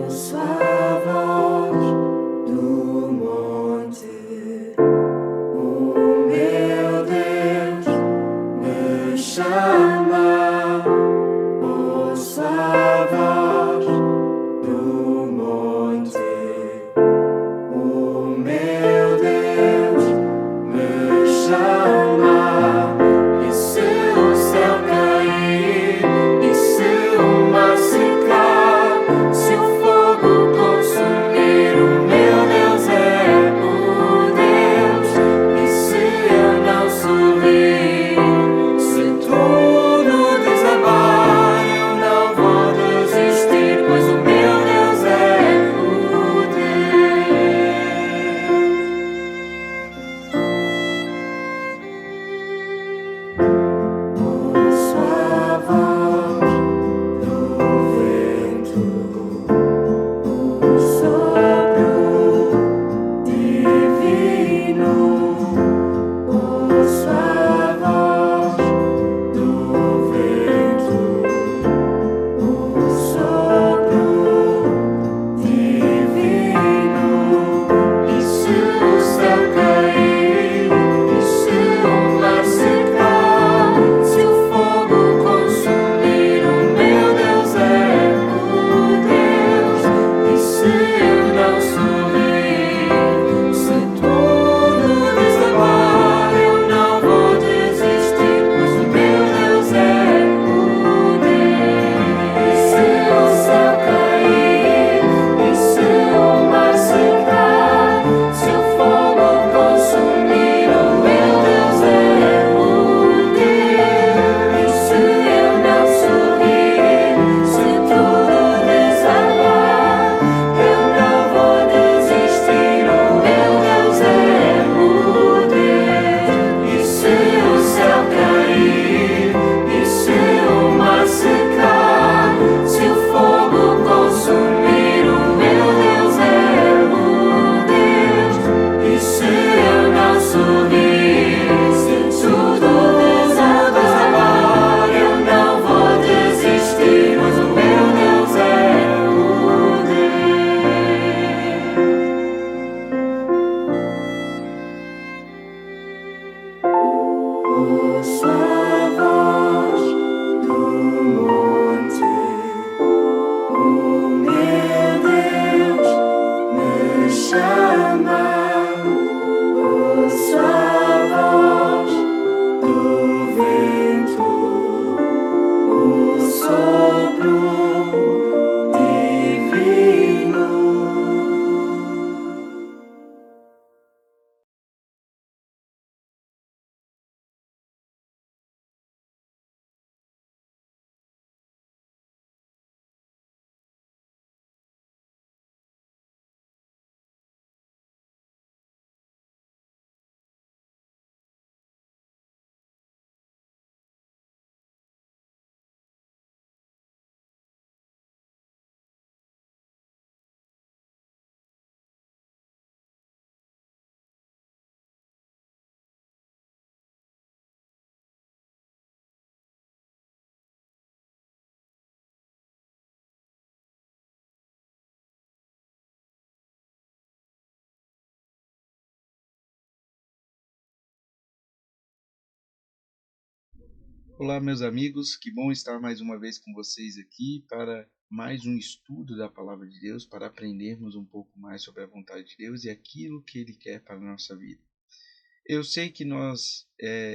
Ouço a voz do monte, o meu Deus me chama. Ouço a voz do monte, o meu Deus me chama. E se o céu cair, e se o mar secar, se o fogo consumir, o meu Deus é o Deus. E se eu não sorrir, se tudo desabar, eu não vou desistir, pois o meu Deus é o Deus. Ouço a voz do vento, o sopro divino. Ouço a voz do vento, o sopro divino. E se o céu cair, e se o mar secar, se o fogo consumir, o meu Deus é o Deus. E se eu não sorrir, se tudo desabar, eu não vou desistir, pois o meu Deus é o Deus. E se o céu cair, e se o mar secar, se o fogo consumir, o meu Deus é o Deus. E se eu não sorrir, se tudo desabar, eu não vou desistir, o meu Deus é o Deus. E se o céu cair, e se o mar secar, se o fogo consumir, o meu Deus é o Deus. E se eu não sorrir, se tudo desabar, eu não vou desistir, pois o meu Deus é o Deus. Ouço a voz do monte, o meu Deus me chama. Ouço a voz do vento, o sopro divino. Olá, meus amigos, que bom estar mais uma vez com vocês aqui para mais um estudo da Palavra de Deus, para aprendermos um pouco mais sobre a vontade de Deus e aquilo que Ele quer para a nossa vida. Eu sei que nós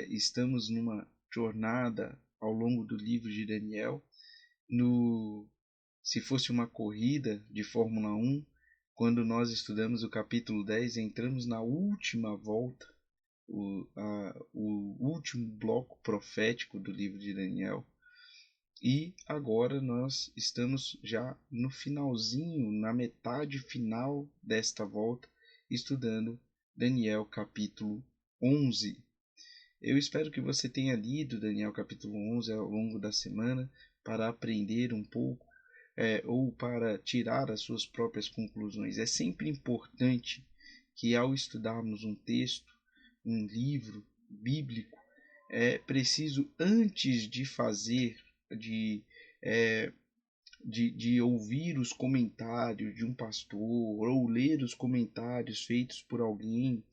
estamos numa jornada ao longo do livro de Daniel, se fosse uma corrida de Fórmula 1, quando nós estudamos o capítulo 10, entramos na última volta, o último bloco profético do livro de Daniel. E agora nós estamos já no finalzinho, na metade final desta volta, estudando Daniel capítulo 11. Eu espero que você tenha lido Daniel capítulo 11 ao longo da semana para aprender um pouco ou para tirar as suas próprias conclusões. É sempre importante que, ao estudarmos um texto, um livro bíblico, é preciso, antes de fazer, de ouvir os comentários de um pastor ou ler os comentários feitos por alguém,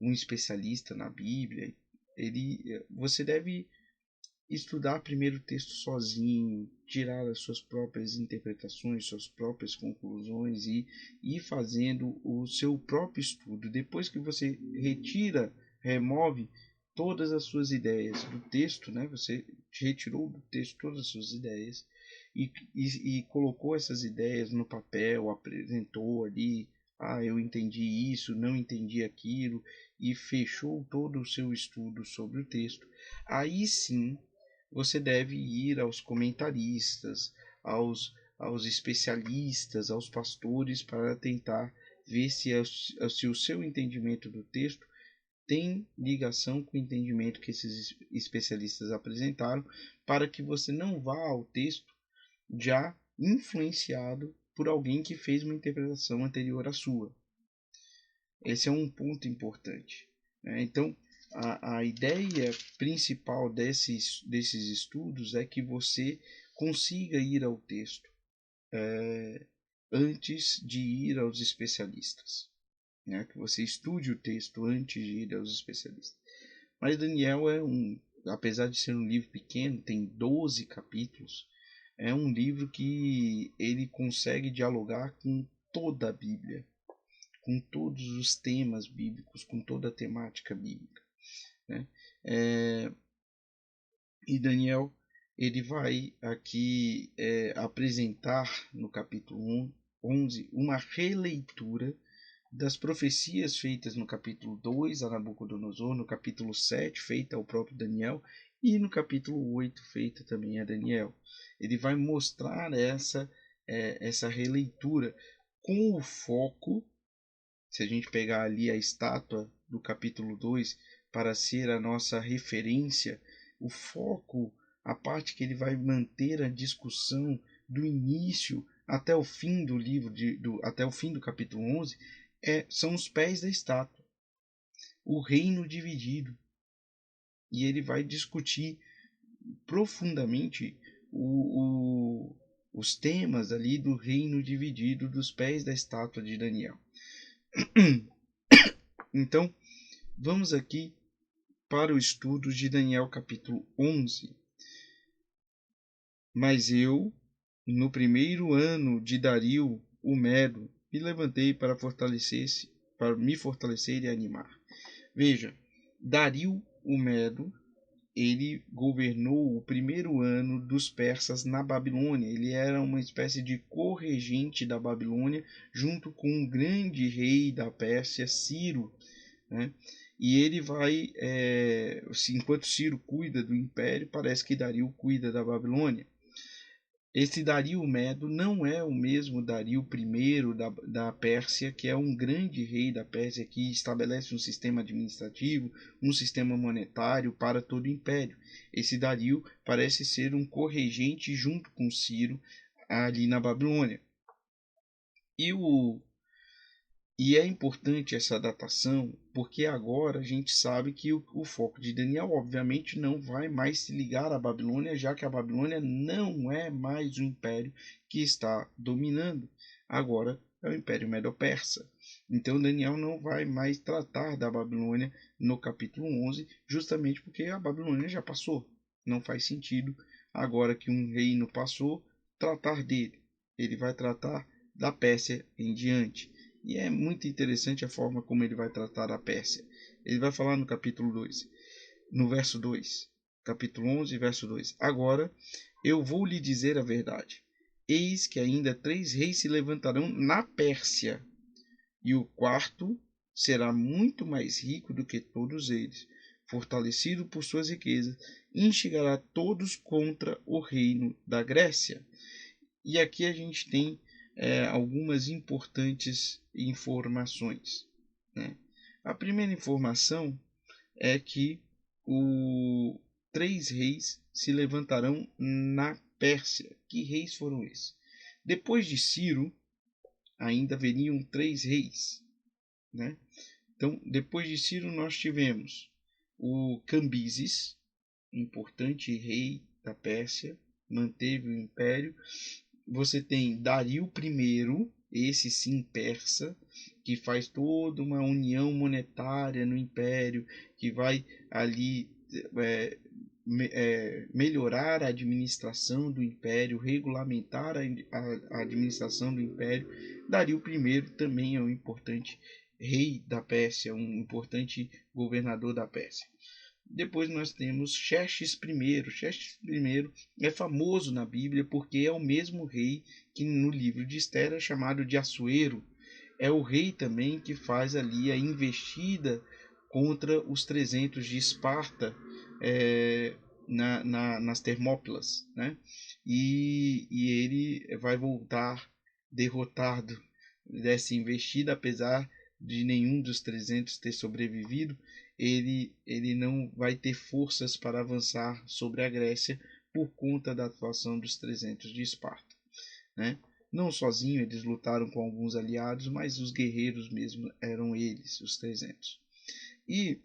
um especialista na Bíblia, você deve estudar primeiro o texto sozinho, tirar as suas próprias interpretações, suas próprias conclusões e ir fazendo o seu próprio estudo. Depois que você remove todas as suas ideias do texto, né? Você retirou do texto todas as suas ideias e colocou essas ideias no papel, apresentou ali, eu entendi isso, não entendi aquilo, e fechou todo o seu estudo sobre o texto. Aí sim, você deve ir aos comentaristas, aos especialistas, aos pastores, para tentar ver se o seu entendimento do texto tem ligação com o entendimento que esses especialistas apresentaram, para que você não vá ao texto já influenciado por alguém que fez uma interpretação anterior à sua. Esse é um ponto importante, né? Então, a ideia principal desses estudos é que você consiga ir ao texto antes de ir aos especialistas, né? Que você estude o texto antes de ir aos especialistas. Mas Daniel apesar de ser um livro pequeno, tem 12 capítulos, é um livro que ele consegue dialogar com toda a Bíblia, com todos os temas bíblicos, com toda a temática bíblica, né? E Daniel, ele vai aqui apresentar no capítulo 11 uma releitura das profecias feitas no capítulo 2 a Nabucodonosor, no capítulo 7 feita ao próprio Daniel e no capítulo 8 feita também a Daniel. Ele vai mostrar essa releitura com o foco. Se a gente pegar ali a estátua do capítulo 2 para ser a nossa referência, o foco, a parte que ele vai manter a discussão do início até o fim do livro, até o fim do capítulo 11, são os pés da estátua, o reino dividido. E ele vai discutir profundamente os temas ali do reino dividido dos pés da estátua de Daniel. Então, vamos aqui para o estudo de Daniel capítulo 11. Mas eu, no primeiro ano de Dario o Medo, me levantei para me fortalecer e animar. Veja, Dario o Medo, ele governou o primeiro ano dos persas na Babilônia. Ele era uma espécie de corregente da Babilônia, junto com um grande rei da Pérsia, Ciro, né? E ele vai, enquanto Ciro cuida do império, parece que Dario cuida da Babilônia. Esse Dario Medo não é o mesmo Dario I da Pérsia, que é um grande rei da Pérsia que estabelece um sistema administrativo, um sistema monetário para todo o império. Esse Dario parece ser um corregente junto com Ciro ali na Babilônia. E é importante essa datação, porque agora a gente sabe que o foco de Daniel, obviamente, não vai mais se ligar à Babilônia, já que a Babilônia não é mais o império que está dominando. Agora é o Império Medo-Persa. Então Daniel não vai mais tratar da Babilônia no capítulo 11, justamente porque a Babilônia já passou. Não faz sentido, agora que um reino passou, tratar dele. Ele vai tratar da Pérsia em diante. E é muito interessante a forma como ele vai tratar a Pérsia. Ele vai falar no capítulo 2, no verso 2. Capítulo 11, verso 2. Agora eu vou lhe dizer a verdade. Eis que ainda 3 reis se levantarão na Pérsia, e o quarto será muito mais rico do que todos eles, fortalecido por suas riquezas, instigará todos contra o reino da Grécia. E aqui a gente tem algumas importantes informações, né? A primeira informação é que 3 reis se levantarão na Pérsia. Que reis foram esses? Depois de Ciro, ainda haveriam 3 reis, né? Então, depois de Ciro, nós tivemos o Cambises, importante rei da Pérsia, manteve o império. Você tem Dario I, esse sim persa, que faz toda uma união monetária no império, que vai ali melhorar a administração do império, regulamentar a administração do império. Dario I também é um importante rei da Pérsia, um importante governador da Pérsia. Depois nós temos Xerxes I. Xerxes I é famoso na Bíblia porque é o mesmo rei que no livro de Esther é chamado de Assuero. É o rei também que faz ali a investida contra os 300 de Esparta nas Termópilas, né? E ele vai voltar derrotado dessa investida, apesar de nenhum dos 300 ter sobrevivido. Ele não vai ter forças para avançar sobre a Grécia por conta da atuação dos 300 de Esparta, né? Não sozinho, eles lutaram com alguns aliados, mas os guerreiros mesmo eram eles, os 300. E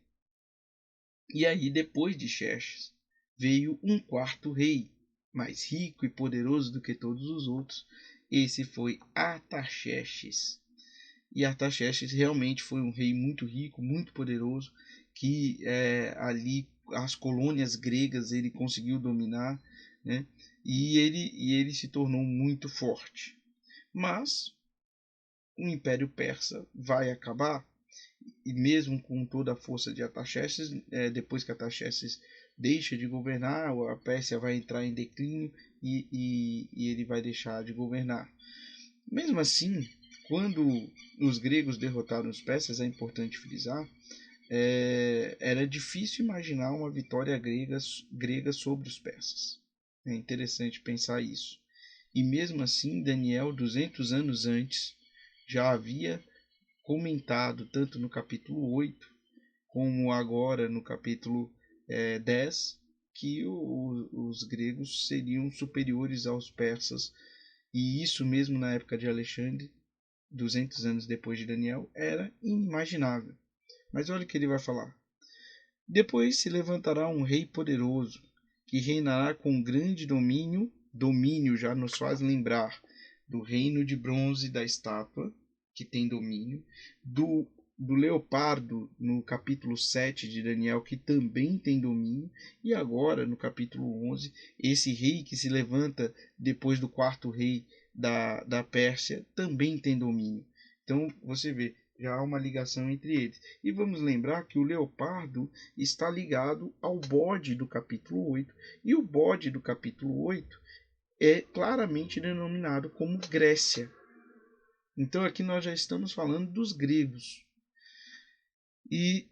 aí, depois de Xerxes, veio um quarto rei, mais rico e poderoso do que todos os outros. Esse foi Artaxerxes. E Artaxerxes realmente foi um rei muito rico, muito poderoso, que ali as colônias gregas ele conseguiu dominar, né? E ele se tornou muito forte. Mas o Império Persa vai acabar, e mesmo com toda a força de Artaxerxes, depois que Artaxerxes deixa de governar, a Pérsia vai entrar em declínio e ele vai deixar de governar. Mesmo assim, quando os gregos derrotaram os persas, é importante frisar, era difícil imaginar uma vitória grega sobre os persas. É interessante pensar isso. E mesmo assim, Daniel, 200 anos antes, já havia comentado, tanto no capítulo 8, como agora no capítulo 10, que os gregos seriam superiores aos persas. E isso mesmo na época de Alexandre, 200 anos depois de Daniel, era inimaginável. Mas olha o que ele vai falar. Depois se levantará um rei poderoso, que reinará com grande domínio. Domínio já nos faz lembrar do reino de bronze da estátua, que tem domínio, do leopardo no capítulo 7 de Daniel, que também tem domínio, e agora no capítulo 11, esse rei que se levanta depois do quarto rei da Pérsia também tem domínio. Então você vê, já há uma ligação entre eles. E vamos lembrar que o leopardo está ligado ao bode do capítulo 8, e o bode do capítulo 8 é claramente denominado como Grécia. Então aqui nós já estamos falando dos gregos. E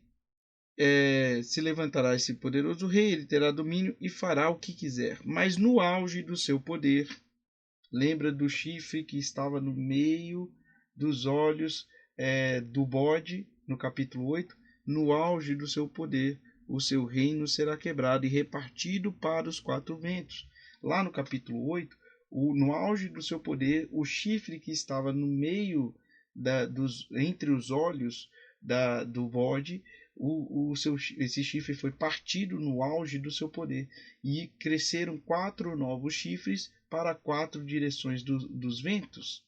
se levantará esse poderoso rei, ele terá domínio e fará o que quiser. Mas no auge do seu poder, lembra do chifre que estava no meio dos olhos do bode, no capítulo 8? No auge do seu poder, o seu reino será quebrado e repartido para os 4 ventos. Lá no capítulo 8, no auge do seu poder, o chifre que estava no meio entre os olhos do bode, esse chifre foi partido no auge do seu poder, e cresceram 4 novos chifres para 4 direções dos ventos.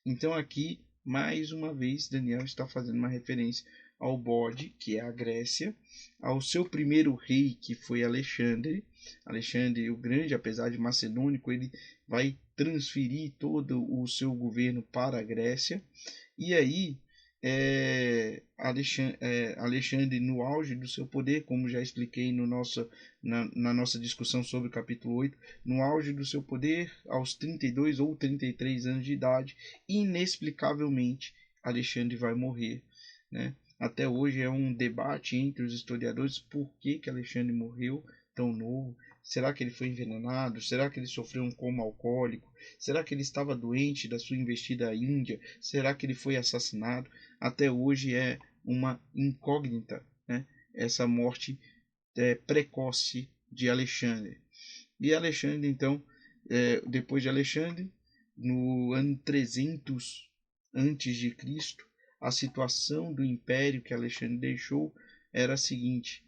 Então aqui, mais uma vez, Daniel está fazendo uma referência ao bode, que é a Grécia, ao seu primeiro rei, que foi Alexandre. Alexandre o Grande, apesar de macedônico, ele vai transferir todo o seu governo para a Grécia. E aí, Alexandre, no auge do seu poder, como já expliquei na nossa discussão sobre o capítulo 8, no auge do seu poder, aos 32 ou 33 anos de idade, inexplicavelmente, Alexandre vai morrer, né? Até hoje é um debate entre os historiadores por que Alexandre morreu tão novo. Será que ele foi envenenado? Será que ele sofreu um coma alcoólico? Será que ele estava doente da sua investida à Índia? Será que ele foi assassinado? Até hoje é uma incógnita, né? Essa morte precoce de Alexandre. E Alexandre, então, depois de Alexandre, no ano 300 antes de Cristo, a situação do império que Alexandre deixou era a seguinte: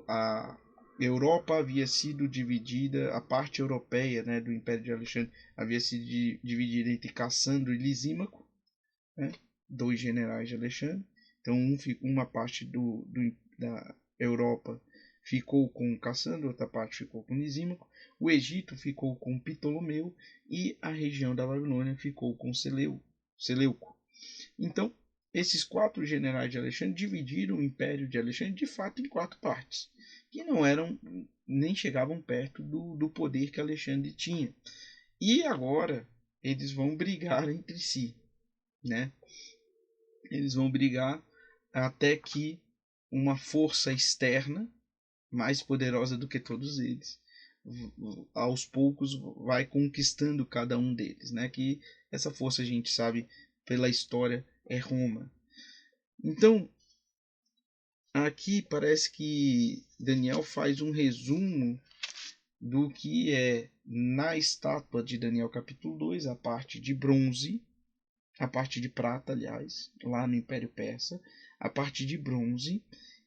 a Europa havia sido dividida, a parte europeia, né, do Império de Alexandre havia sido dividida entre Cassandro e Lisímaco, né, dois generais de Alexandre. Então, uma parte da Europa ficou com Cassandro, outra parte ficou com Lisímaco. O Egito ficou com Ptolomeu e a região da Babilônia ficou com Seleuco. Então, esses 4 generais de Alexandre dividiram o Império de Alexandre de fato em 4 partes, que não eram nem chegavam perto do poder que Alexandre tinha. E agora eles vão brigar entre si, né? Eles vão brigar até que uma força externa, mais poderosa do que todos eles, aos poucos vai conquistando cada um deles, né? Que essa força a gente sabe pela história é Roma. Então, aqui parece que Daniel faz um resumo do que é na estátua de Daniel capítulo 2, a parte de bronze, a parte de prata, aliás, lá no Império Persa, a parte de bronze,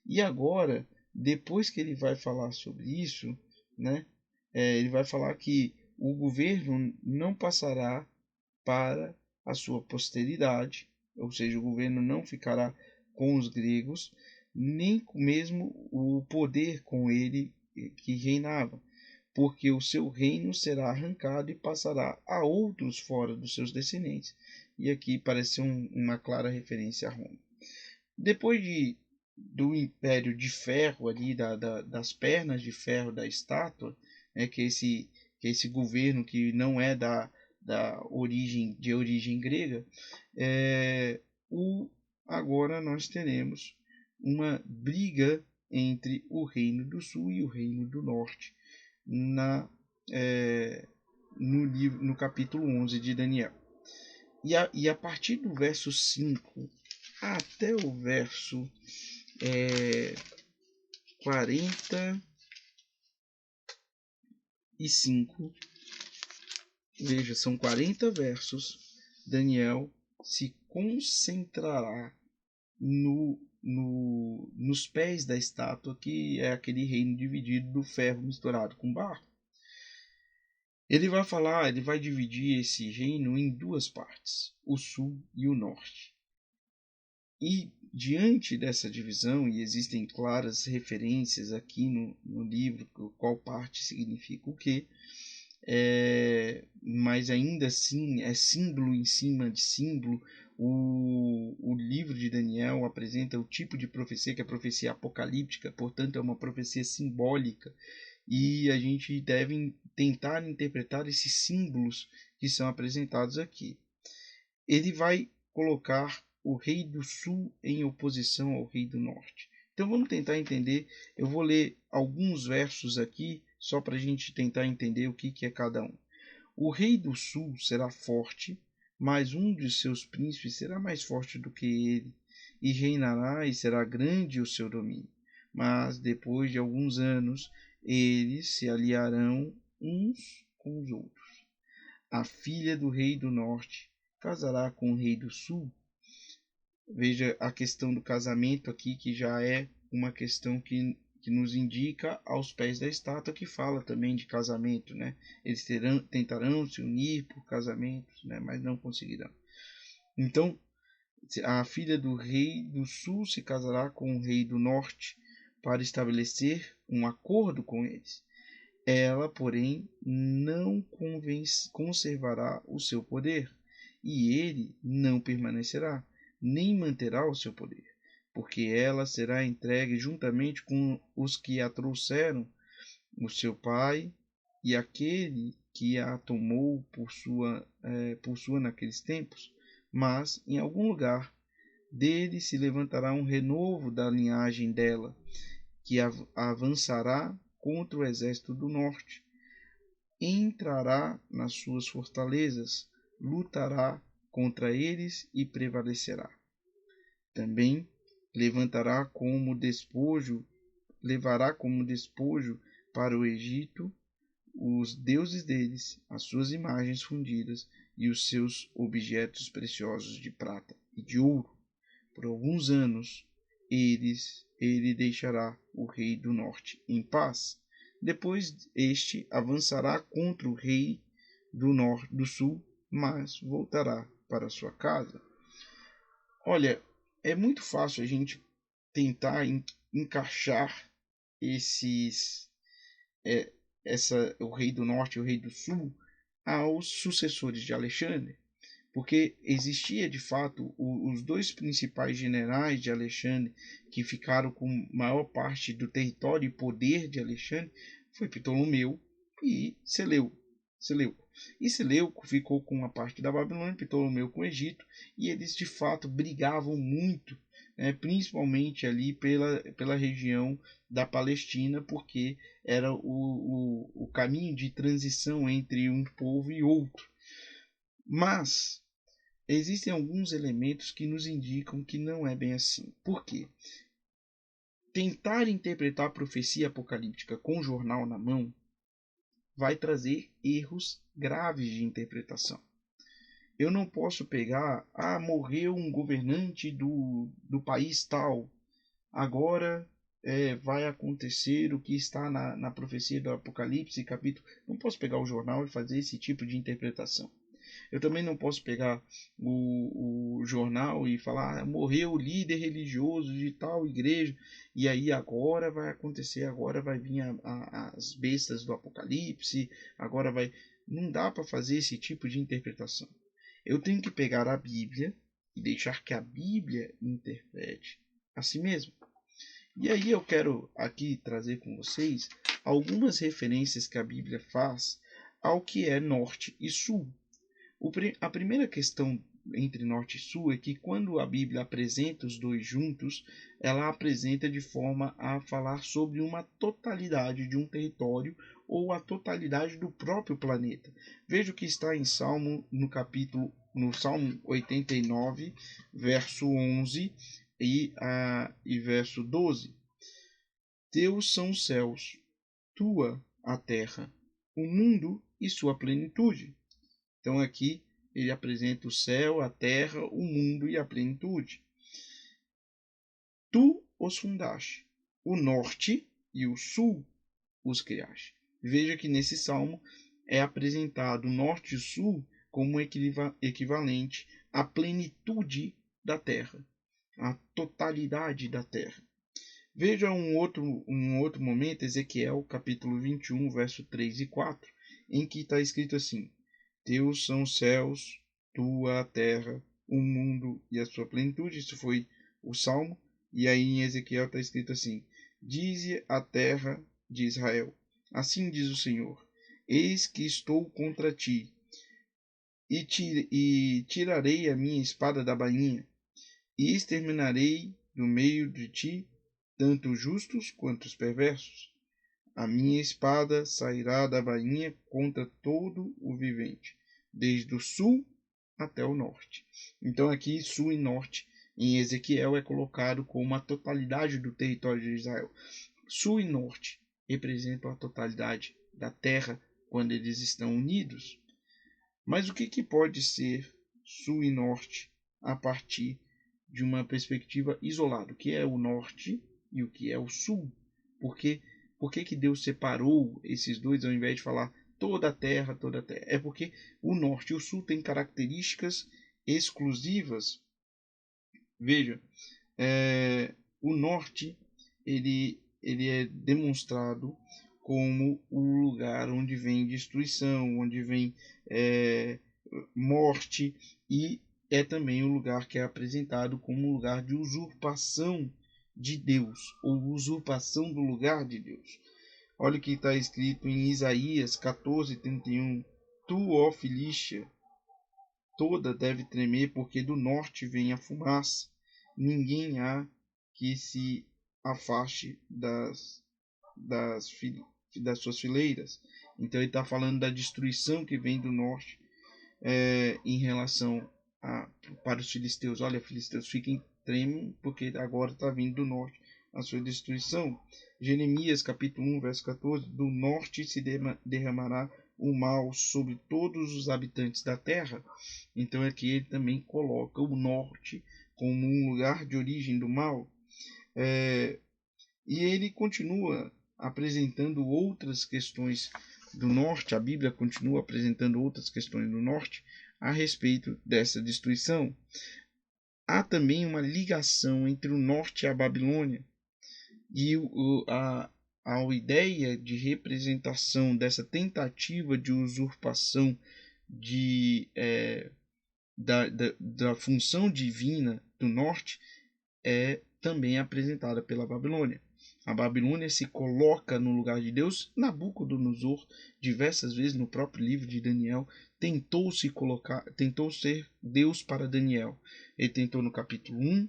e agora, depois que ele vai falar sobre isso, né, ele vai falar que o governo não passará para a sua posteridade, ou seja, o governo não ficará com os gregos, nem mesmo o poder com ele que reinava, porque o seu reino será arrancado e passará a outros fora dos seus descendentes. E aqui parece uma clara referência a Roma. Depois do império de ferro ali, das pernas de ferro da estátua, né, que é esse governo que não é de origem grega, agora nós teremos uma briga entre o reino do sul e o reino do norte no capítulo 11 de Daniel. E a partir do verso 5 até o verso 45, veja, são 40 versos, Daniel se concentrará nos pés da estátua, que é aquele reino dividido do ferro misturado com barro. Ele vai dividir esse reino em 2 partes, o sul e o norte. E diante dessa divisão, e existem claras referências aqui no livro, qual parte significa o quê, mas ainda assim é símbolo em cima de símbolo. O livro de Daniel apresenta o tipo de profecia que é a profecia apocalíptica, portanto é uma profecia simbólica, e a gente deve tentar interpretar esses símbolos que são apresentados aqui. Ele vai colocar o rei do sul em oposição ao rei do norte. Então vamos tentar entender. Eu vou ler alguns versos aqui só para a gente tentar entender o que é cada um. O rei do sul será forte, mas um dos seus príncipes será mais forte do que ele, e reinará e será grande o seu domínio. Mas depois de alguns anos, eles se aliarão uns com os outros. A filha do rei do norte casará com o rei do sul. Veja a questão do casamento aqui, que já é uma questão que nos indica aos pés da estátua, que fala também de casamento, né? Eles tentarão se unir por casamentos, né? Mas não conseguirão. Então, a filha do rei do sul se casará com o rei do norte para estabelecer um acordo com eles. Ela, porém, não conservará o seu poder, e ele não permanecerá, nem manterá o seu poder, porque ela será entregue juntamente com os que a trouxeram, o seu pai e aquele que a tomou por sua naqueles tempos. Mas em algum lugar dele se levantará um renovo da linhagem dela, que avançará contra o exército do norte, entrará nas suas fortalezas, lutará contra eles e prevalecerá. Também levará como despojo para o Egito os deuses deles, as suas imagens fundidas e os seus objetos preciosos de prata e de ouro. Por alguns anos ele deixará o rei do norte em paz. Depois este avançará contra o rei do sul, mas voltará para sua casa. Olha, é muito fácil a gente tentar encaixar o rei do norte e o rei do sul aos sucessores de Alexandre, porque existia de fato os dois principais generais de Alexandre que ficaram com maior parte do território e poder de Alexandre, foi Ptolomeu e Seleuco. E Seleuco ficou com uma parte da Babilônia, Ptolomeu com o Egito, e eles de fato brigavam muito, né, principalmente ali pela região da Palestina, porque era o caminho de transição entre um povo e outro. Mas existem alguns elementos que nos indicam que não é bem assim. Por quê? Tentar interpretar a profecia apocalíptica com o jornal na mão vai trazer erros graves de interpretação. Eu não posso pegar, morreu um governante do país tal, agora vai acontecer o que está na profecia do Apocalipse, capítulo. Não posso pegar o jornal e fazer esse tipo de interpretação. Eu também não posso pegar o jornal e falar, morreu o líder religioso de tal igreja, e aí agora vai acontecer, agora vai vir as bestas do Apocalipse, agora vai... Não dá para fazer esse tipo de interpretação. Eu tenho que pegar a Bíblia e deixar que a Bíblia interprete a si mesma. E aí eu quero aqui trazer com vocês algumas referências que a Bíblia faz ao que é norte e sul. A primeira questão entre norte e sul é que quando a Bíblia apresenta os dois juntos, ela apresenta de forma a falar sobre uma totalidade de um território ou a totalidade do próprio planeta. Veja o que está em Salmo, no Salmo 89, verso 11 e verso 12. Teus são os céus, tua a terra, o mundo e sua plenitude. Então aqui ele apresenta o céu, a terra, o mundo e a plenitude. Tu os fundaste, o norte e o sul os criaste. Veja que nesse salmo é apresentado o norte e o sul como equivalente à plenitude da terra, à totalidade da terra. Veja um outro momento, Ezequiel capítulo 21, verso 3 e 4, em que está escrito assim: Teus são os céus, tua a terra, o mundo e a sua plenitude. Isso foi o Salmo. E aí em Ezequiel está escrito assim: Dize a terra de Israel, assim diz o Senhor, eis que estou contra ti, e tirarei a minha espada da bainha, e exterminarei do meio de ti tanto os justos quanto os perversos. A minha espada sairá da bainha contra todo o vivente, desde o sul até o norte. Então aqui sul e norte em Ezequiel é colocado como a totalidade do território de Israel. Sul e norte representam a totalidade da terra quando eles estão unidos. Mas o que pode ser sul e norte a partir de uma perspectiva isolada? O que é o norte e o que é o sul? Por que Deus separou esses dois ao invés de falar toda a terra, toda a terra? É porque o norte e o sul têm características exclusivas. Veja, o norte ele é demonstrado como o lugar onde vem destruição, onde vem morte, e é também o lugar que é apresentado como um lugar de usurpação de Deus, ou usurpação do lugar de Deus. Olha o que está escrito em Isaías 14:31. Tu, ó Filístia, toda deve tremer, porque do norte vem a fumaça. Ninguém há que se afaste das suas fileiras. Então ele está falando da destruição que vem do norte em relação para os filisteus. Olha, filisteus, fiquem tremem, porque agora está vindo do norte a sua destruição. Jeremias capítulo 1, verso 14, do norte se derramará o mal sobre todos os habitantes da terra. Então aqui ele também coloca o norte como um lugar de origem do mal. E ele continua apresentando outras questões do norte, a Bíblia continua apresentando outras questões do norte a respeito dessa destruição. Há também uma ligação entre o norte e a Babilônia, e a ideia de representação dessa tentativa de usurpação da função divina do norte é também apresentada pela Babilônia. A Babilônia se coloca no lugar de Deus. Nabucodonosor, diversas vezes no próprio livro de Daniel, tentou ser Deus para Daniel. Ele tentou no capítulo 1,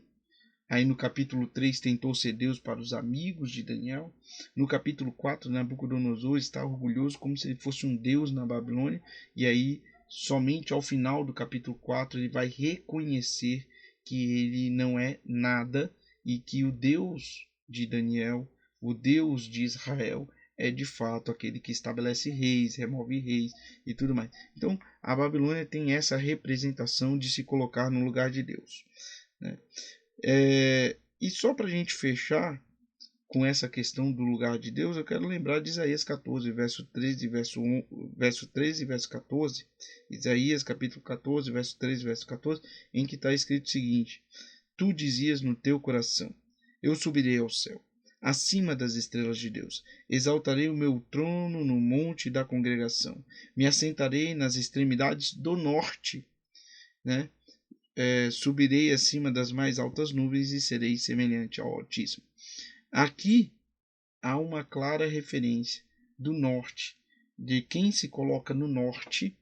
aí no capítulo 3 tentou ser Deus para os amigos de Daniel. No capítulo 4, Nabucodonosor está orgulhoso como se ele fosse um Deus na Babilônia. E aí, somente ao final do capítulo 4, ele vai reconhecer que ele não é nada e que o Deus de Daniel, o Deus de Israel, é de fato aquele que estabelece reis, remove reis e tudo mais. Então, a Babilônia tem essa representação de se colocar no lugar de Deus, né? E só para a gente fechar com essa questão do lugar de Deus, eu quero lembrar de Isaías 14, verso 13, verso 13 e verso 14. Isaías capítulo 14, verso 13 e verso 14, em que está escrito o seguinte: Tu dizias no teu coração: eu subirei ao céu, acima das estrelas de Deus. Exaltarei o meu trono no monte da congregação. Me assentarei nas extremidades do norte, né? Subirei acima das mais altas nuvens e serei semelhante ao Altíssimo. Aqui há uma clara referência do norte, de quem se coloca no norte,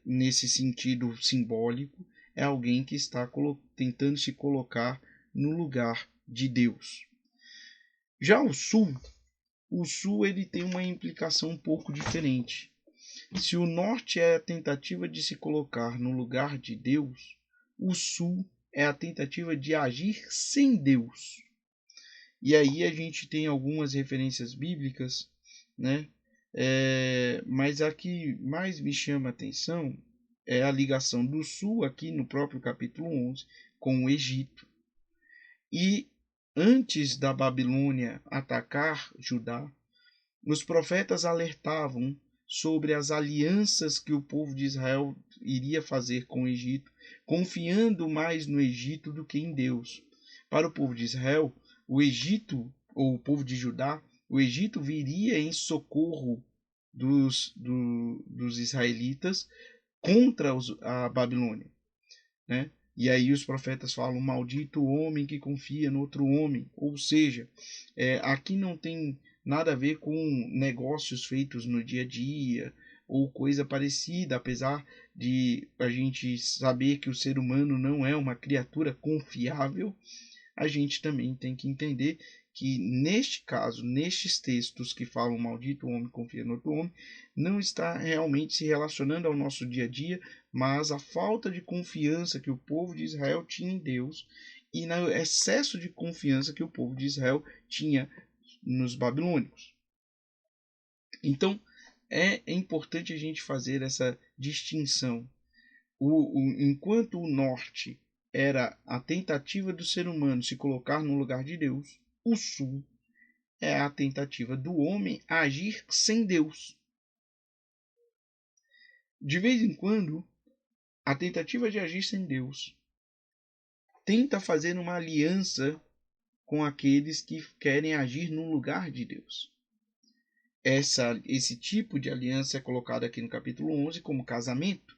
nesse sentido simbólico, é alguém que está tentando se colocar no lugar de Deus. Já o sul ele tem uma implicação um pouco diferente. Se o norte é a tentativa de se colocar no lugar de Deus, o sul é a tentativa de agir sem Deus. E aí a gente tem algumas referências bíblicas, né? Mas a que mais me chama a atenção é a ligação do sul, aqui no próprio capítulo 11, com o Egito. E antes da Babilônia atacar Judá, os profetas alertavam sobre as alianças que o povo de Israel iria fazer com o Egito, confiando mais no Egito do que em Deus. Para o povo de Israel, o Egito, ou o povo de Judá, o Egito viria em socorro dos israelitas contra a Babilônia, né? E aí os profetas falam: maldito o homem que confia no outro homem. Ou seja, aqui não tem nada a ver com negócios feitos no dia a dia ou coisa parecida, apesar de a gente saber que o ser humano não é uma criatura confiável. A gente também tem que entender que neste caso, nestes textos que falam maldito o homem confia no outro homem, não está realmente se relacionando ao nosso dia a dia, mas a falta de confiança que o povo de Israel tinha em Deus e no excesso de confiança que o povo de Israel tinha nos babilônicos. Então, é importante a gente fazer essa distinção. Enquanto o norte era a tentativa do ser humano se colocar no lugar de Deus, o sul é a tentativa do homem agir sem Deus. De vez em quando, a tentativa de agir sem Deus tenta fazer uma aliança com aqueles que querem agir no lugar de Deus. Esse tipo de aliança é colocado aqui no capítulo 11 como casamento.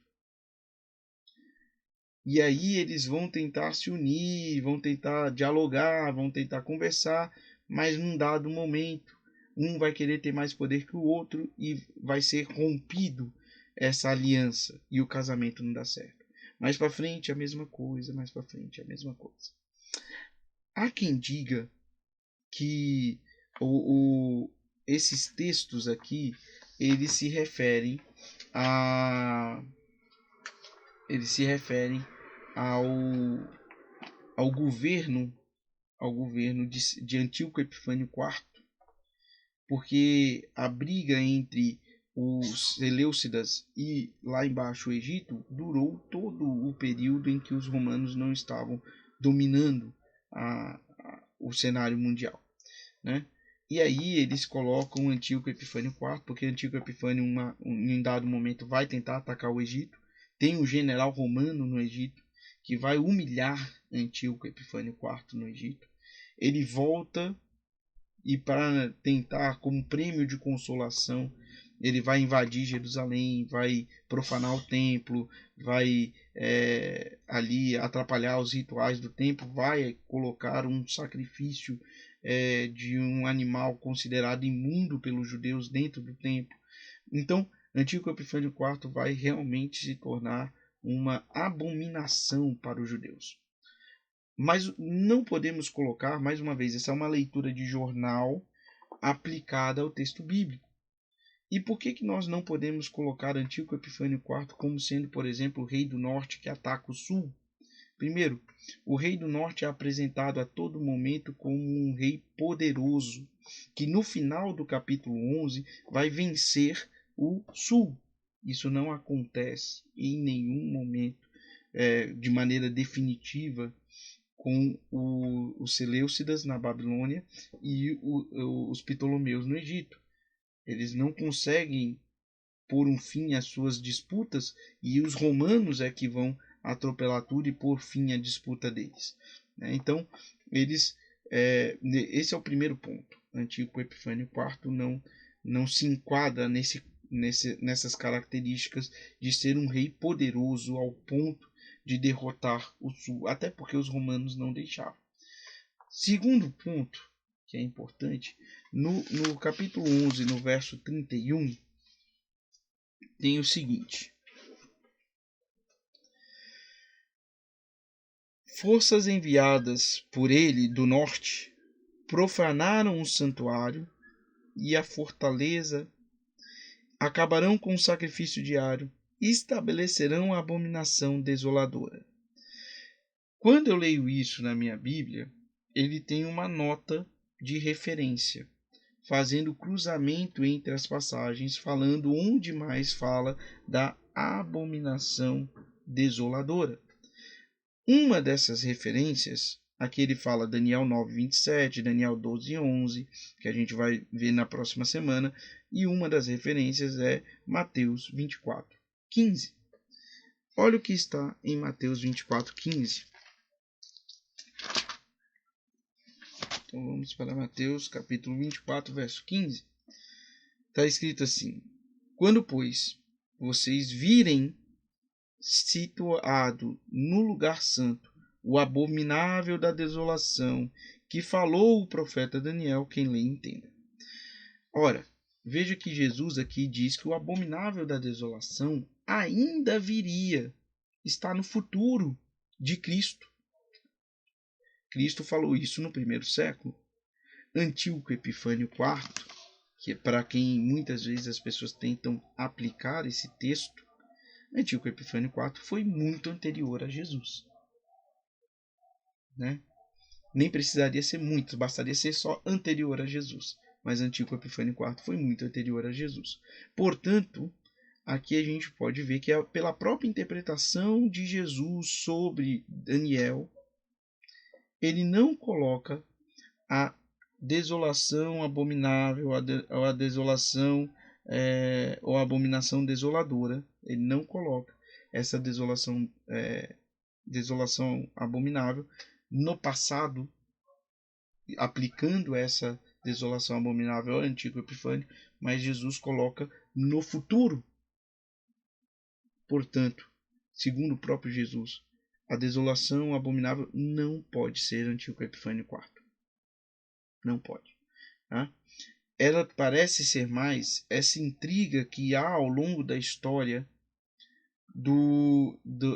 E aí eles vão tentar se unir, vão tentar dialogar, vão tentar conversar, mas num dado momento, um vai querer ter mais poder que o outro e vai ser rompido essa aliança e o casamento não dá certo. Mais para frente a mesma coisa, mais para frente a mesma coisa. Há quem diga que esses textos aqui, eles se referem ao governo ao governo de Antíoco Epifânio IV, porque a briga entre os Seleucidas e lá embaixo o Egito durou todo o período em que os romanos não estavam dominando o cenário mundial, né? E aí eles colocam Antíoco Epifânio IV, porque Antíoco Epifânio em dado momento vai tentar atacar o Egito. Tem um general romano no Egito que vai humilhar Antíoco Epifânio IV no Egito. Ele volta e, para tentar, como prêmio de consolação, ele vai invadir Jerusalém, vai profanar o templo, vai ali atrapalhar os rituais do templo, vai colocar um sacrifício de um animal considerado imundo pelos judeus dentro do templo. Então, Antíoco Epifânio IV vai realmente se tornar uma abominação para os judeus. Mas não podemos colocar, mais uma vez, essa é uma leitura de jornal aplicada ao texto bíblico. E por que nós não podemos colocar Antíoco Epifânio IV como sendo, por exemplo, o rei do norte que ataca o sul? Primeiro, o rei do norte é apresentado a todo momento como um rei poderoso, que no final do capítulo 11 vai vencer o sul. Isso não acontece em nenhum momento de maneira definitiva com os Seleucidas na Babilônia e os Ptolomeus no Egito. Eles não conseguem pôr um fim às suas disputas e os romanos é que vão atropelar tudo e pôr fim à disputa deles. Então, esse é o primeiro ponto. Antíoco Epifânio IV não se enquadra nessas características de ser um rei poderoso ao ponto de derrotar o sul, até porque os romanos não deixavam. Segundo ponto, que é importante, no capítulo 11, no verso 31, tem o seguinte: forças enviadas por ele do norte profanaram o santuário e a fortaleza, acabarão com o sacrifício diário e estabelecerão a abominação desoladora. Quando eu leio isso na minha Bíblia, ele tem uma nota de referência, fazendo cruzamento entre as passagens, falando onde mais fala da abominação desoladora. Uma dessas referências, aqui ele fala Daniel 9:27, Daniel 12:11, que a gente vai ver na próxima semana, e uma das referências é Mateus 24:15. Olha o que está em Mateus 24:15. Então vamos para Mateus capítulo 24, verso 15. Está escrito assim: quando, pois, vocês virem situado no lugar santo o abominável da desolação, que falou o profeta Daniel, quem lê entenda. Ora, veja que Jesus aqui diz que o abominável da desolação ainda viria, está no futuro de Cristo. Cristo falou isso no primeiro século. Antíoco Epifânio IV, que é para quem muitas vezes as pessoas tentam aplicar esse texto, Antíoco Epifânio IV foi muito anterior a Jesus. Nem precisaria ser muito, bastaria ser só anterior a Jesus. Mas Antíoco Epifânio IV foi muito anterior a Jesus. Portanto, aqui a gente pode ver que pela própria interpretação de Jesus sobre Daniel, ele não coloca a desolação abominável, a desolação ou a abominação desoladora. Ele não coloca essa desolação abominável no passado, aplicando essa desolação abominável ao Antíoco Epifânio, mas Jesus coloca no futuro. Portanto, segundo o próprio Jesus, a desolação abominável não pode ser Antíoco Epifânio IV. Não pode. Ela parece ser mais essa intriga que há ao longo da história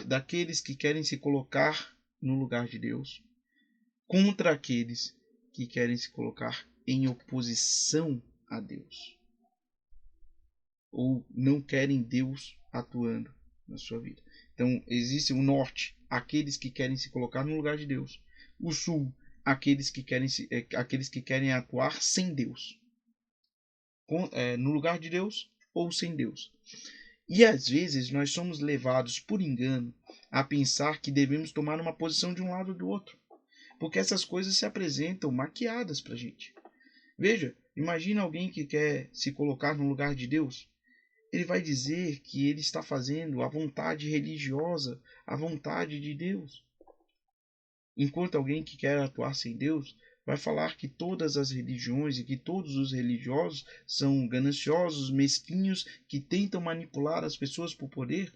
daqueles que querem se colocar no lugar de Deus contra aqueles que querem se colocar em oposição a Deus, ou não querem Deus atuando na sua vida. Então existe o norte, aqueles que querem se colocar no lugar de Deus, o sul, aqueles que querem atuar sem Deus, no lugar de Deus ou sem Deus. E às vezes nós somos levados por engano a pensar que devemos tomar uma posição de um lado ou do outro, porque essas coisas se apresentam maquiadas para a gente. Veja, imagina alguém que quer se colocar no lugar de Deus. Ele vai dizer que ele está fazendo a vontade religiosa, a vontade de Deus. Enquanto alguém que quer atuar sem Deus vai falar que todas as religiões e que todos os religiosos são gananciosos, mesquinhos, que tentam manipular as pessoas por poder.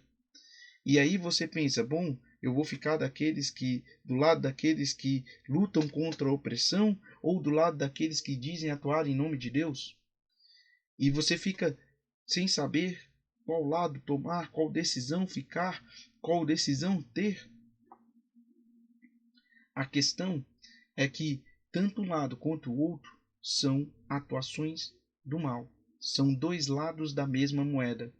E aí você pensa, bom, eu vou ficar do lado daqueles que lutam contra a opressão ou do lado daqueles que dizem atuar em nome de Deus? E você fica sem saber qual lado tomar, qual decisão ficar, qual decisão ter. A questão é que tanto um lado quanto o outro são atuações do mal. São dois lados da mesma moeda.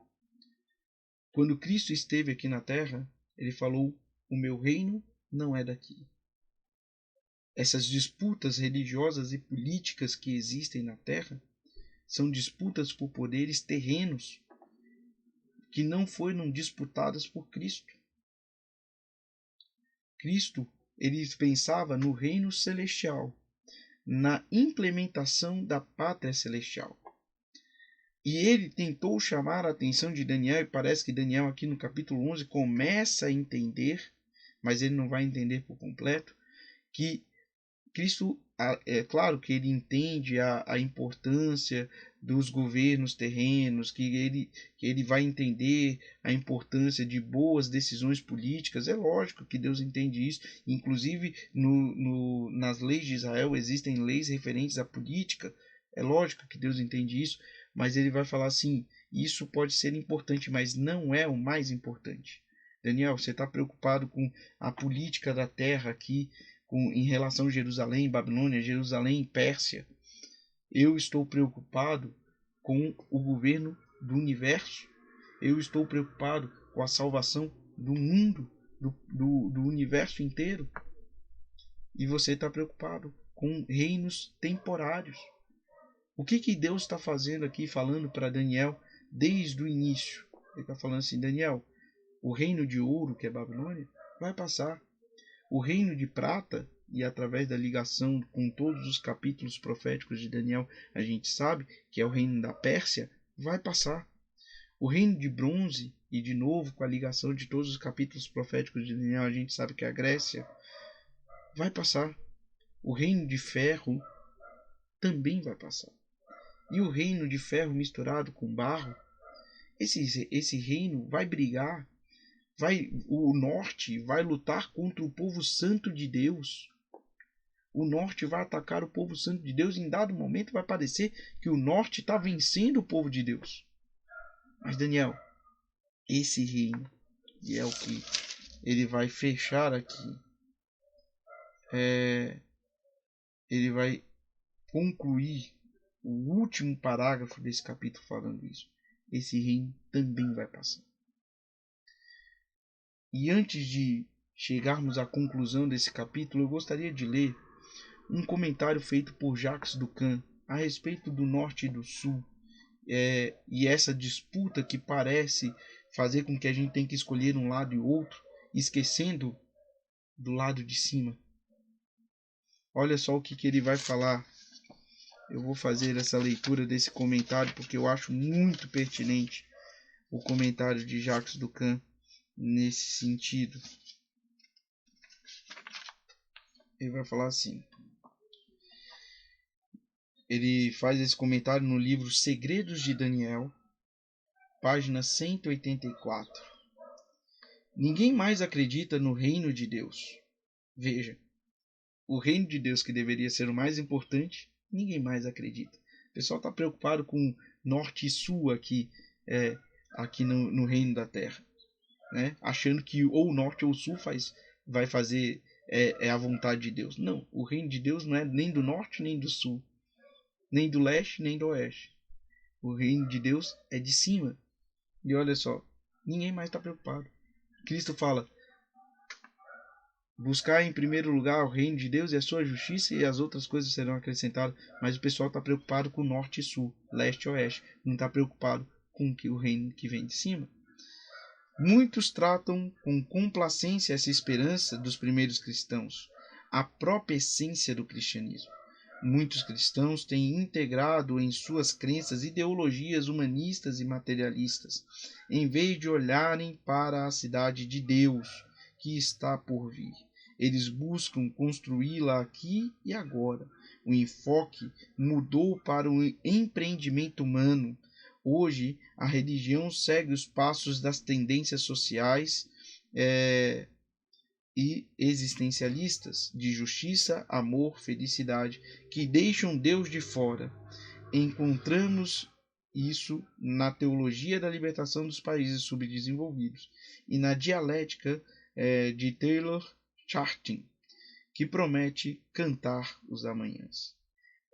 Quando Cristo esteve aqui na terra, ele falou: o meu reino não é daqui. Essas disputas religiosas e políticas que existem na terra são disputas por poderes terrenos que não foram disputadas por Cristo. Cristo, ele pensava no reino celestial, na implementação da pátria celestial. E ele tentou chamar a atenção de Daniel, e parece que Daniel aqui no capítulo 11 começa a entender, mas ele não vai entender por completo, que Cristo, é claro que ele entende a importância dos governos terrenos, que ele vai entender a importância de boas decisões políticas. É lógico que Deus entende isso. Inclusive, nas leis de Israel existem leis referentes à política. É lógico que Deus entende isso, mas ele vai falar assim, isso pode ser importante, mas não é o mais importante. Daniel, você está preocupado com a política da terra aqui, em relação a Jerusalém, Babilônia, Jerusalém, Pérsia. Eu estou preocupado com o governo do universo. Eu estou preocupado com a salvação do mundo, do universo inteiro. E você está preocupado com reinos temporários. O que Deus está fazendo aqui, falando para Daniel desde o início? Ele está falando assim, Daniel, o reino de ouro, que é Babilônia, vai passar. O reino de prata, e através da ligação com todos os capítulos proféticos de Daniel, a gente sabe que é o reino da Pérsia, vai passar. O reino de bronze, e de novo com a ligação de todos os capítulos proféticos de Daniel, a gente sabe que é a Grécia, vai passar. O reino de ferro também vai passar. E o reino de ferro misturado com barro, esse reino vai brigar. O norte vai lutar contra o povo santo de Deus. O norte vai atacar o povo santo de Deus. Em dado momento vai parecer que o norte está vencendo o povo de Deus. Mas Daniel, esse reino, e é o que ele vai fechar aqui, ele vai concluir o último parágrafo desse capítulo falando isso. Esse reino também vai passar. E antes de chegarmos à conclusão desse capítulo, eu gostaria de ler um comentário feito por Jacques Ducan a respeito do norte e do sul, e essa disputa que parece fazer com que a gente tenha que escolher um lado e outro, esquecendo do lado de cima. Olha só o que ele vai falar. Eu vou fazer essa leitura desse comentário porque eu acho muito pertinente o comentário de Jacques Ducan nesse sentido. Ele vai falar assim. Ele faz esse comentário no livro Segredos de Daniel, página 184. Ninguém mais acredita no reino de Deus. Veja, o reino de Deus, que deveria ser o mais importante, ninguém mais acredita. O pessoal está preocupado com norte e sul aqui no reino da terra, né? Achando que ou o norte ou o sul vai fazer a vontade de Deus. Não, o reino de Deus não é nem do norte nem do sul, nem do leste nem do oeste. O reino de Deus é de cima. E olha só, ninguém mais está preocupado. Cristo fala, buscar em primeiro lugar o reino de Deus e a sua justiça, e as outras coisas serão acrescentadas. Mas o pessoal está preocupado com norte e sul, leste e oeste. Não está preocupado com o reino que vem de cima. Muitos tratam com complacência essa esperança dos primeiros cristãos, a própria essência do cristianismo. Muitos cristãos têm integrado em suas crenças ideologias humanistas e materialistas, em vez de olharem para a cidade de Deus que está por vir. Eles buscam construí-la aqui e agora. O enfoque mudou para o empreendimento humano. Hoje, a religião segue os passos das tendências sociais e existencialistas de justiça, amor, felicidade, que deixam Deus de fora. Encontramos isso na teologia da libertação dos países subdesenvolvidos e na dialética de Taylor Chaitin, que promete cantar os amanhãs.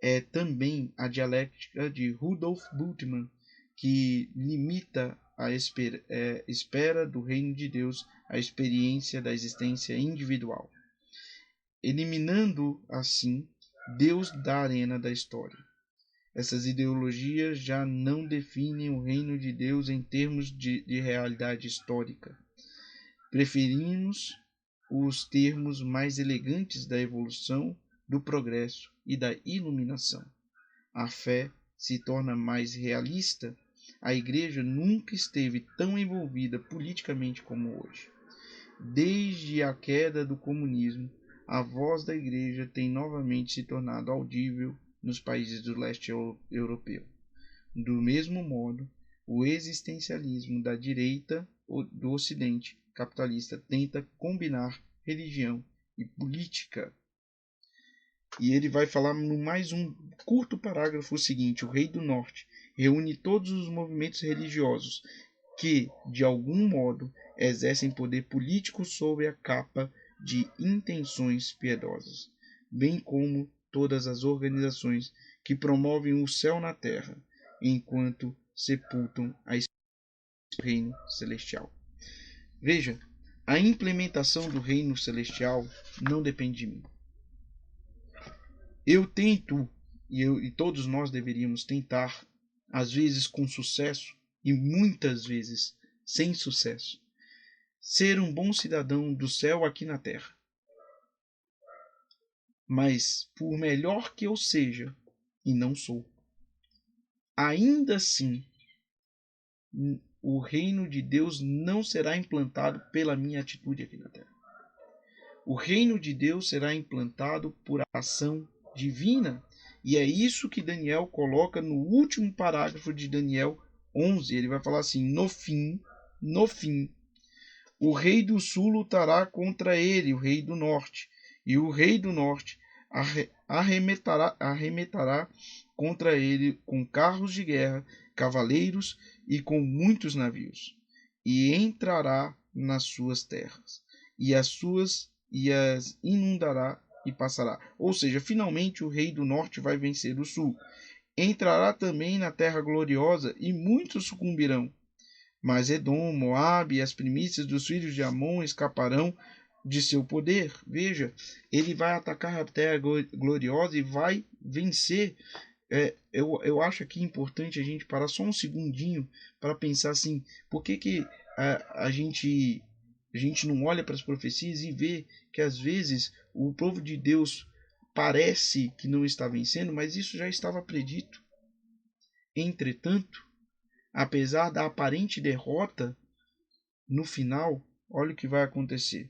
É também a dialética de Rudolf Bultmann, que limita a espera do reino de Deus à experiência da existência individual, eliminando assim Deus da arena da história. Essas ideologias já não definem o reino de Deus em termos de realidade histórica. Preferimos os termos mais elegantes da evolução, do progresso e da iluminação. A fé se torna mais realista. A Igreja nunca esteve tão envolvida politicamente como hoje. Desde a queda do comunismo, a voz da Igreja tem novamente se tornado audível nos países do leste europeu. Do mesmo modo, o existencialismo da direita do Ocidente capitalista tenta combinar religião e política. E ele vai falar no mais um curto parágrafo o seguinte: o Rei do Norte reúne todos os movimentos religiosos que, de algum modo, exercem poder político sob a capa de intenções piedosas, bem como todas as organizações que promovem o céu na terra, enquanto sepultam a esperança do reino celestial. Veja, a implementação do reino celestial não depende de mim. Eu tento, e todos nós deveríamos tentar, às vezes com sucesso e muitas vezes sem sucesso, ser um bom cidadão do céu aqui na terra. Mas, por melhor que eu seja, e não sou, ainda assim, o reino de Deus não será implantado pela minha atitude aqui na terra. O reino de Deus será implantado por ação divina. E é isso que Daniel coloca no último parágrafo de Daniel 11. Ele vai falar assim: no fim, o rei do sul lutará contra ele, o rei do norte. E o rei do norte arremetará contra ele com carros de guerra, cavaleiros e com muitos navios. E entrará nas suas terras, e as inundará e passará. Ou seja, finalmente o rei do norte vai vencer o sul. Entrará também na terra gloriosa e muitos sucumbirão. Mas Edom, Moabe e as primícias dos filhos de Amon escaparão de seu poder. Veja, ele vai atacar a terra gloriosa e vai vencer. Eu acho aqui importante a gente parar só um segundinho para pensar assim, por que a gente não olha para as profecias e vê que às vezes o povo de Deus parece que não está vencendo, mas isso já estava predito. Entretanto, apesar da aparente derrota, no final, olha o que vai acontecer.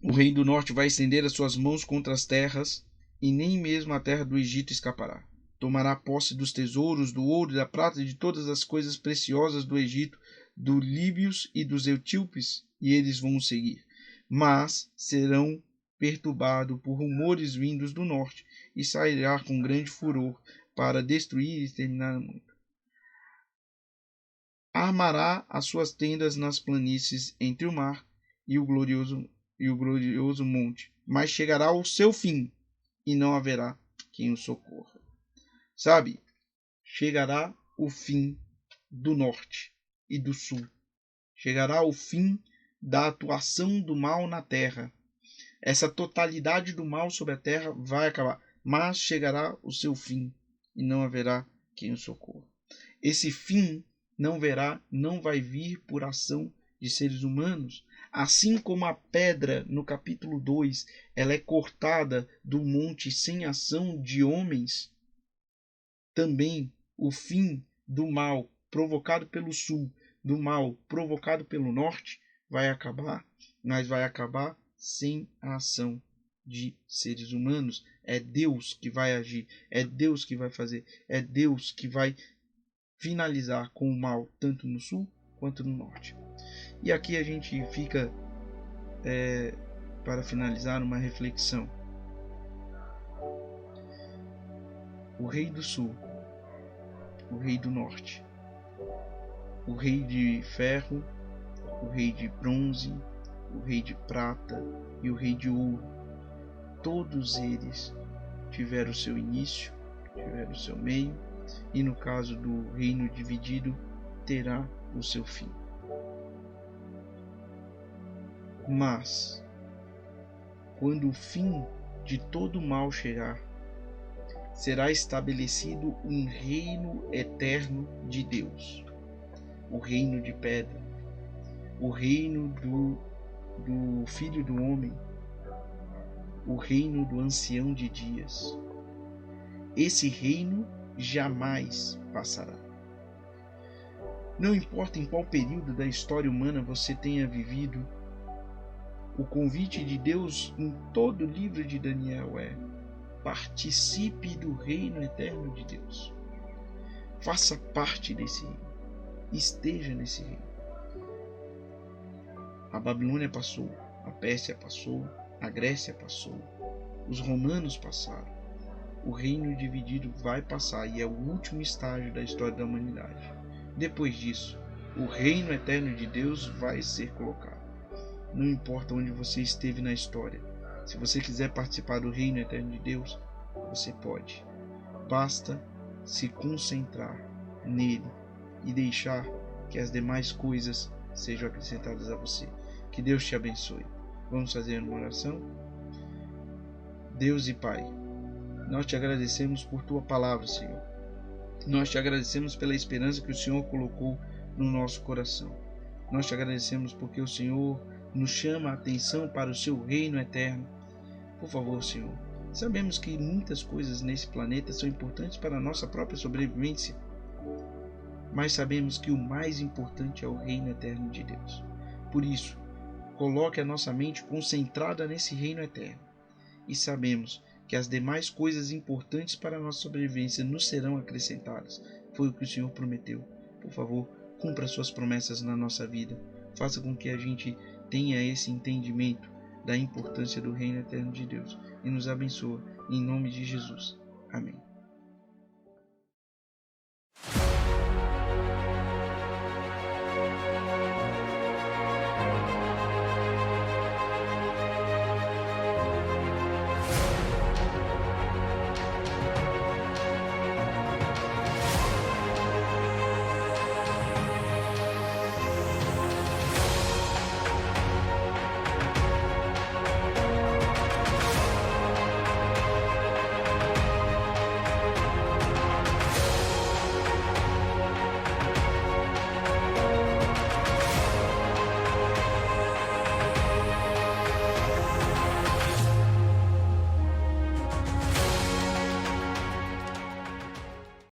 O rei do norte vai estender as suas mãos contra as terras, e nem mesmo a terra do Egito escapará. Tomará posse dos tesouros, do ouro e da prata e de todas as coisas preciosas do Egito, dos líbios e dos etíopes, e eles vão seguir. Mas serão perturbados por rumores vindos do norte, e sairá com grande furor para destruir e exterminar o mundo. Armará as suas tendas nas planícies entre o mar e o glorioso monte, mas chegará ao seu fim, e não haverá quem o socorra. Sabe, chegará o fim do norte e do sul. chegará o fim da atuação do mal na terra. Essa totalidade do mal sobre a terra vai acabar, mas chegará o seu fim e não haverá quem o socorra. Esse fim não vai vir por ação de seres humanos, assim como a pedra no capítulo 2, ela é cortada do monte sem ação de homens. Também o fim do mal provocado pelo sul, do mal provocado pelo norte, vai acabar, mas vai acabar sem a ação de seres humanos. É Deus que vai agir, é Deus que vai fazer, é Deus que vai finalizar com o mal, tanto no sul quanto no norte. E aqui a gente fica, para finalizar, uma reflexão. O rei do sul, o rei do norte, o rei de ferro, o rei de bronze, o rei de prata e o rei de ouro, todos eles tiveram o seu início, tiveram o seu meio, e no caso do reino dividido, terá o seu fim. Mas, quando o fim de todo mal chegar, será estabelecido um reino eterno de Deus, o reino de pedra, o reino do Filho do Homem, o reino do Ancião de Dias. Esse reino jamais passará. Não importa em qual período da história humana você tenha vivido, o convite de Deus em todo o livro de Daniel é: participe do reino eterno de Deus. Faça parte desse reino. Esteja nesse reino. A Babilônia passou, a Pérsia passou, a Grécia passou, os romanos passaram. O reino dividido vai passar e é o último estágio da história da humanidade. Depois disso, o reino eterno de Deus vai ser colocado. Não importa onde você esteve na história, se você quiser participar do reino eterno de Deus, você pode. Basta se concentrar nele e deixar que as demais coisas sejam acrescentadas a você. Que Deus te abençoe. Vamos fazer uma oração? Deus e Pai, nós te agradecemos por tua palavra, Senhor. Nós te agradecemos pela esperança que o Senhor colocou no nosso coração. Nós te agradecemos porque o Senhor nos chama a atenção para o seu reino eterno. Por favor, Senhor, sabemos que muitas coisas nesse planeta são importantes para a nossa própria sobrevivência, mas sabemos que o mais importante é o reino eterno de Deus. Por isso, coloque a nossa mente concentrada nesse reino eterno e sabemos que as demais coisas importantes para a nossa sobrevivência nos serão acrescentadas. Foi o que o Senhor prometeu. Por favor, cumpra suas promessas na nossa vida. Faça com que a gente tenha esse entendimento da importância do reino eterno de Deus e nos abençoe em nome de Jesus. Amém.